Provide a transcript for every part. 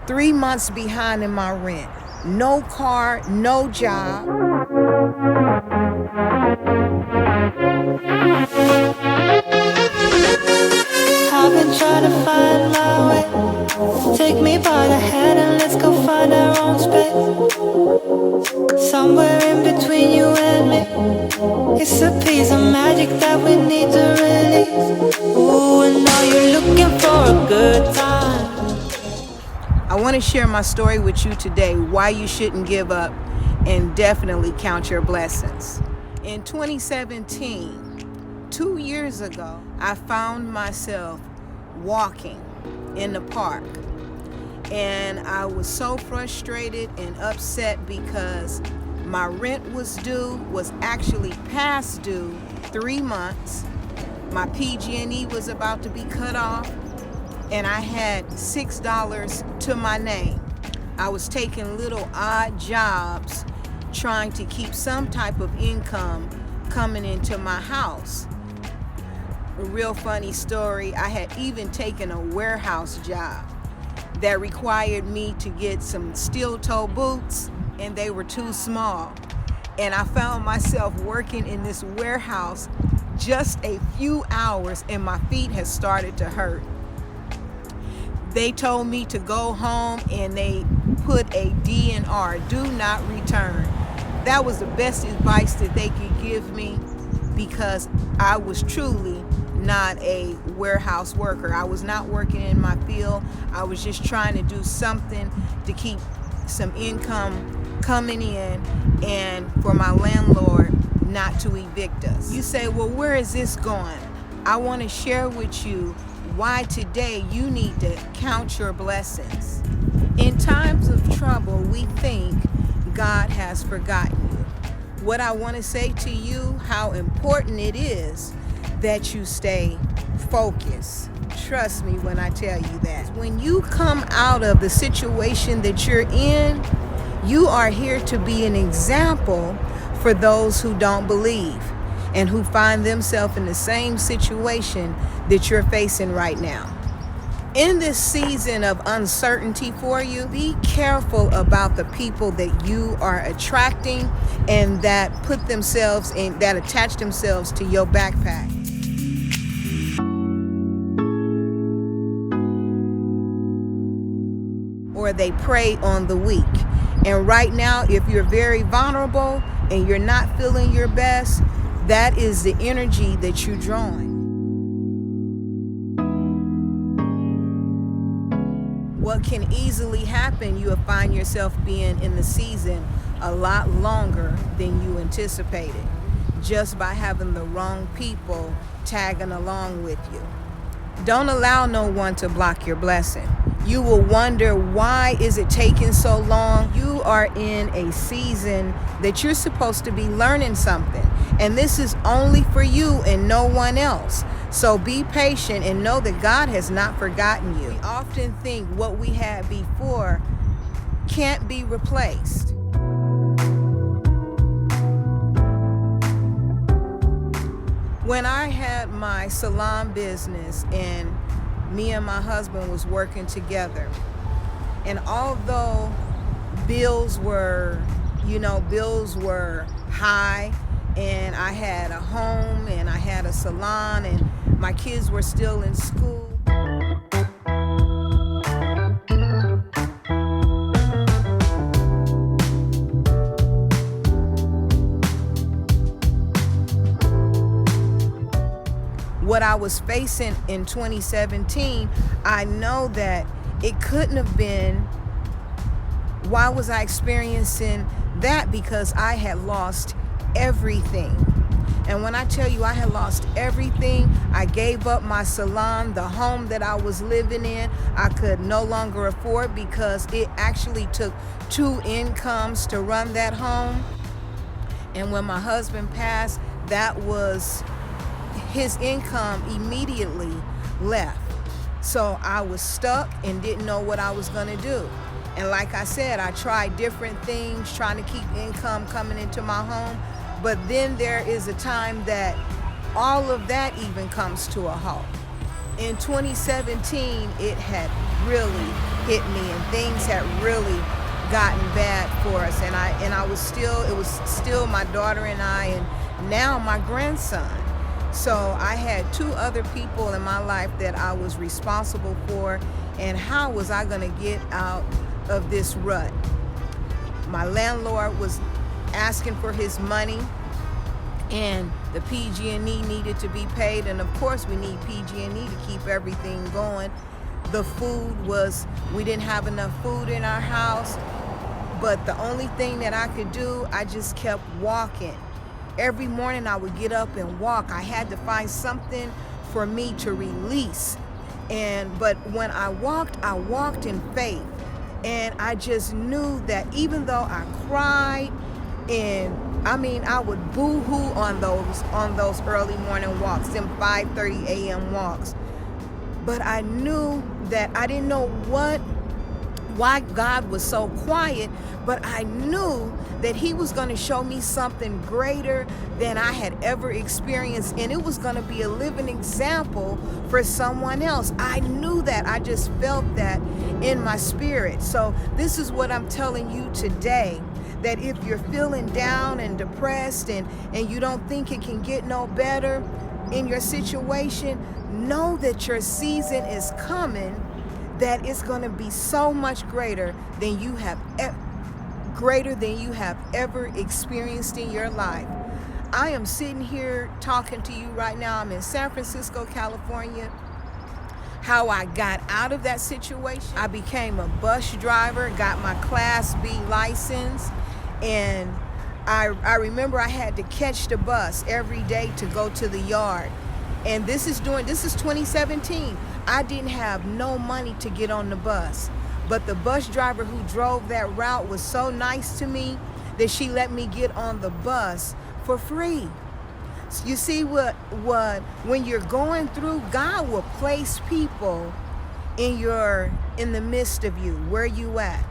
3 months behind in my rent. No car, no job. I've been trying to find my way. Take me by the hand and let's go find our own space. Somewhere in between you and me. It's a piece of magic that we need to release. Ooh, and now you're looking for a good time. I want to share my story with you today, why you shouldn't give up and definitely count your blessings. In 2017, 2 years ago, I found myself walking in the park. And I was so frustrated and upset because my rent was actually past due 3 months. My PG&E was about to be cut off, and I had $6 to my name. I was taking little odd jobs, trying to keep some type of income coming into my house. A real funny story, I had even taken a warehouse job that required me to get some steel-toe boots, and they were too small. And I found myself working in this warehouse just a few hours, and my feet had started to hurt. They told me to go home, and they put a DNR, do not return. That was the best advice that they could give me, because I was truly not a warehouse worker. I was not working in my field. I was just trying to do something to keep some income coming in and for my landlord not to evict us. You say, well, where is this going? I want to share with you why today you need to count your blessings. In times of trouble, we think God has forgotten you. What I want to say to you, how important it is that you stay focused. Trust me when I tell you that. When you come out of the situation that you're in, you are here to be an example for those who don't believe and who find themselves in the same situation that you're facing right now. In this season of uncertainty for you, be careful about the people that you are attracting and that attach themselves to your backpack. Or they prey on the weak. And right now, if you're very vulnerable and you're not feeling your best, that is the energy that you're drawing. What can easily happen, you'll find yourself being in the season a lot longer than you anticipated, just by having the wrong people tagging along with you. Don't allow no one to block your blessing. You will wonder, why is it taking so long? You are in a season that you're supposed to be learning something. And this is only for you and no one else. So be patient and know that God has not forgotten you. We often think what we had before can't be replaced. When I had my salon business and me and my husband was working together, and although bills were high, and I had a home and I had a salon and my kids were still in school, what I was facing in 2017, I know that it couldn't have been. Why was I experiencing that? Because I had lost everything. And when I tell you I had lost everything, I gave up my salon, the home that I was living in, I could no longer afford, because it actually took 2 incomes to run that home. And when my husband passed, that was his income immediately left. So I was stuck and didn't know what I was going to do. And like I said, I tried different things, trying to keep income coming into my home. But then there is a time that all of that even comes to a halt. In 2017, it had really hit me, and things had really gotten bad for us. And it was still my daughter and I, and now my grandson. So I had two other people in my life that I was responsible for, and how was I going to get out of this rut? My landlord was asking for his money, and the PG&E needed to be paid, and of course we need PG&E to keep everything going. The food we didn't have enough food in our house, but the only thing that I could do, I just kept walking. Every morning I would get up and walk. I had to find something for me to release. But when I walked in faith. And I just knew that even though I cried, and I would boo-hoo on those early morning walks, them 5:30 a.m. walks. But I knew that I didn't know why God was so quiet, but I knew that he was going to show me something greater than I had ever experienced, and it was going to be a living example for someone else. I knew that. I just felt that in my spirit. So this is what I'm telling you today, that if you're feeling down and depressed and you don't think it can get no better in your situation, know that your season is coming, that it's going to be so much greater than you have ever experienced in your life. I am sitting here talking to you right now. I'm in San Francisco, California. How I got out of that situation: I became a bus driver, got my Class B license, and I remember I had to catch the bus every day to go to the yard. And this is 2017. I didn't have no money to get on the bus, but the bus driver who drove that route was so nice to me that she let me get on the bus for free. You see, when you're going through, God will place people in the midst of you, where you at.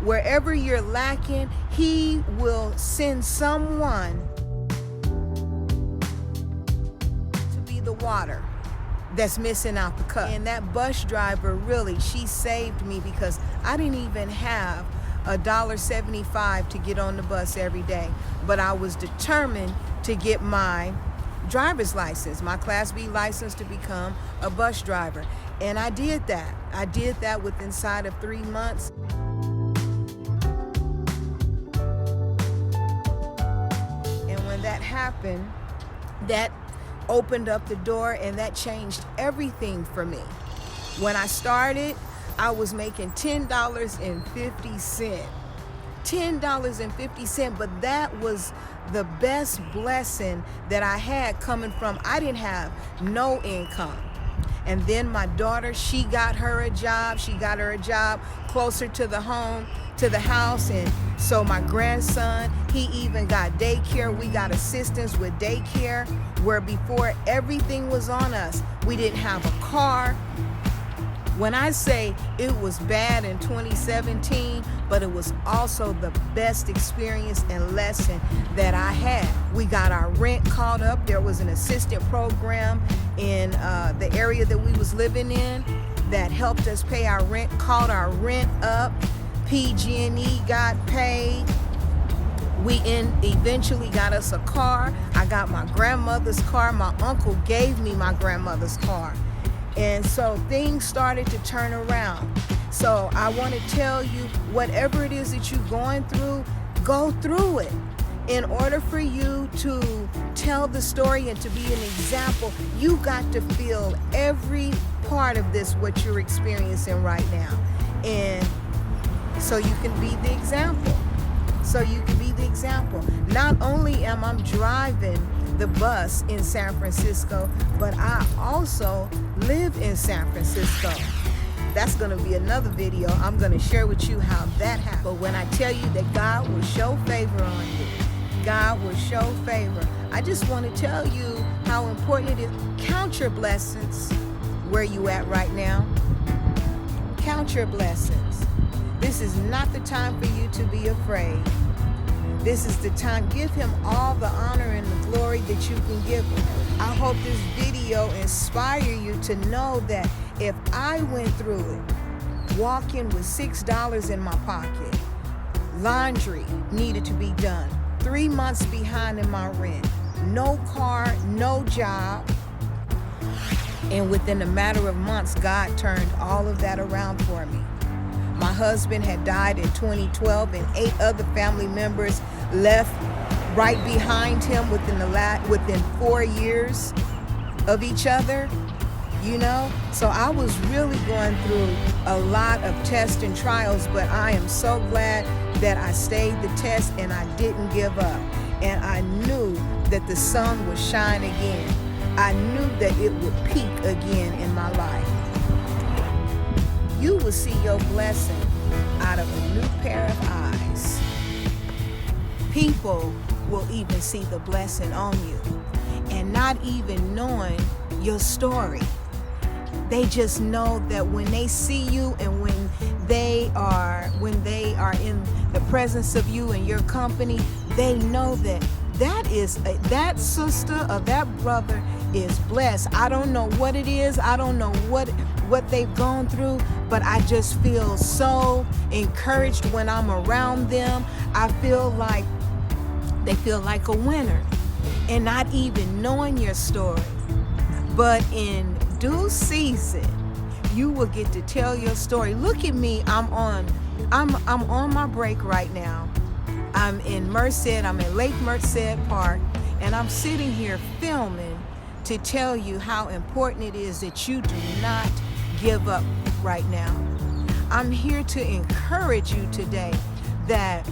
Wherever you're lacking, he will send someone to be the water that's missing out the cup. And that bus driver, really, she saved me, because I didn't even have $1.75 to get on the bus every day. But I was determined to get my driver's license, my Class B license, to become a bus driver. And I did that. I did that within inside of 3 months. And when that happened, that opened up the door, and that changed everything for me. When I started, I was making $10.50. $10.50, but that was the best blessing that I had coming from, I didn't have no income. And then my daughter, she got her a job. She got her a job closer to the house. And so my grandson, he even got daycare. We got assistance with daycare, where before everything was on us. We didn't have a car. When I say it was bad in 2017, but it was also the best experience and lesson that I had. We got our rent caught up. There was an assistant program in the area that we was living in that helped us pay our rent, caught our rent up. PG&E got paid. We eventually got us a car. I got my grandmother's car. My uncle gave me my grandmother's car. And so things started to turn around. So I want to tell you, whatever it is that you're going through, go through it. In order for you to tell the story and to be an example, you got to feel every part of this, what you're experiencing right now. And so you can be the example. Not only am I driving the bus in San Francisco, but I also live in San Francisco. That's going to be another video. I'm going to share with you how that happened. But when I tell you that God will show favor on you, God will show favor. I just want to tell you how important it is. Count your blessings where you at right now. Count your blessings. This is not the time for you to be afraid. This is the time. Give him all the honor and the glory that you can give him. I hope this video inspire you to know that if I went through it, walking with $6 in my pocket, laundry needed to be done, 3 months behind in my rent, no car, no job, and within a matter of months, God turned all of that around for me. My husband had died in 2012, and 8 other family members left right behind him within 4 years of each other. So I was really going through a lot of tests and trials, but I am so glad that I stayed the test and I didn't give up. And I knew that the sun would shine again. I knew that it would peak again in my life. You will see your blessing out of a new pair of eyes. People will even see the blessing on you, and not even knowing your story. They just know that when they see you and when they are in the presence of you and your company, they know that that sister or that brother is blessed. I don't know what it is. I don't know what they've gone through, but I just feel so encouraged when I'm around them. I feel like they feel like a winner, and not even knowing your story. But in due season, you will get to tell your story. Look at me. I'm on my break right now. I'm in Merced. I'm in Lake Merced Park, and I'm sitting here filming to tell you how important it is that you do not give up right now. I'm here to encourage you today that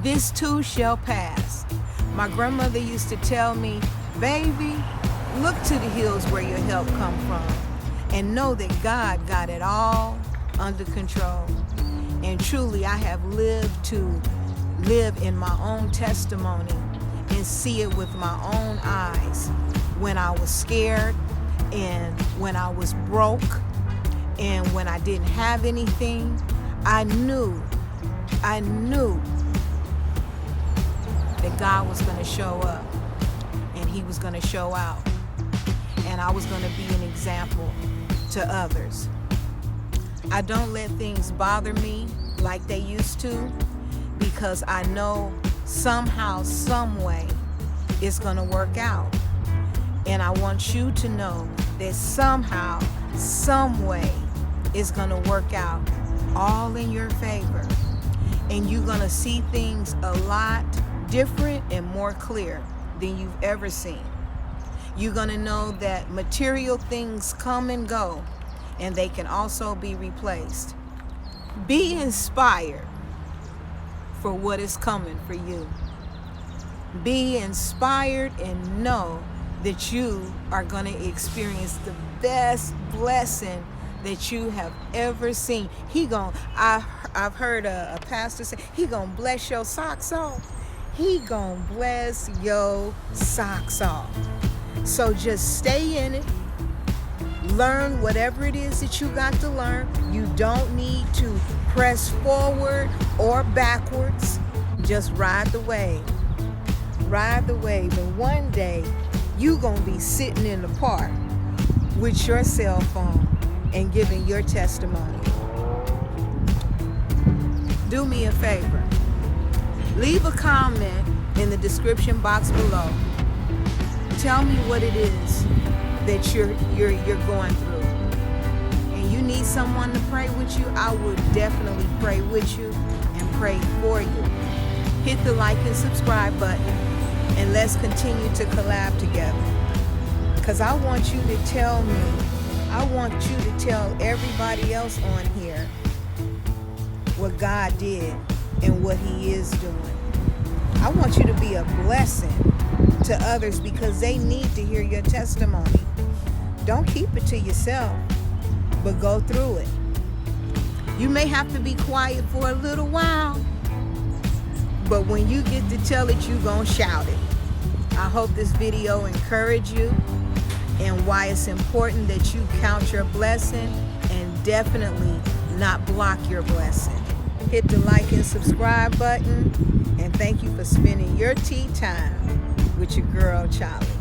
this too shall pass. My grandmother used to tell me, baby, look to the hills where your help come from, and know that God got it all under control. And truly, I have lived to live in my own testimony and see it with my own eyes. When I was scared, and when I was broke, and when I didn't have anything, I knew that God was going to show up, and he was going to show out, and I was going to be an example to others. I don't let things bother me like they used to, because I know somehow, some way, it's going to work out. And I want you to know that somehow, some way, it's going to work out all in your favor. And you're going to see things a lot different and more clear than you've ever seen. You're going to know that material things come and go, and they can also be replaced. Be inspired for what is coming for you. Be inspired and know that you are going to experience the best blessing that you have ever seen. I've heard a pastor say, he gonna bless your socks off. He gonna bless your socks off. So just stay in it. Learn whatever it is that you got to learn. You don't need to press forward or backwards. Just ride the wave. Ride the wave. And one day, you gonna be sitting in the park with your cell phone and giving your testimony. Do me a favor. Leave a comment in the description box below. Tell me what it is that you're going through. And you need someone to pray with you, I would definitely pray with you and pray for you. Hit the like and subscribe button, and let's continue to collab together. Because I want you to tell me, I want you to tell everybody else on here what God did and what he is doing. I want you to be a blessing to others, because they need to hear your testimony. Don't keep it to yourself, but go through it. You may have to be quiet for a little while, but when you get to tell it, you're going to shout it. I hope this video encouraged you, and why it's important that you count your blessing and definitely not block your blessing. Hit the like and subscribe button, And thank you for spending your tea time with your girl, Charlie.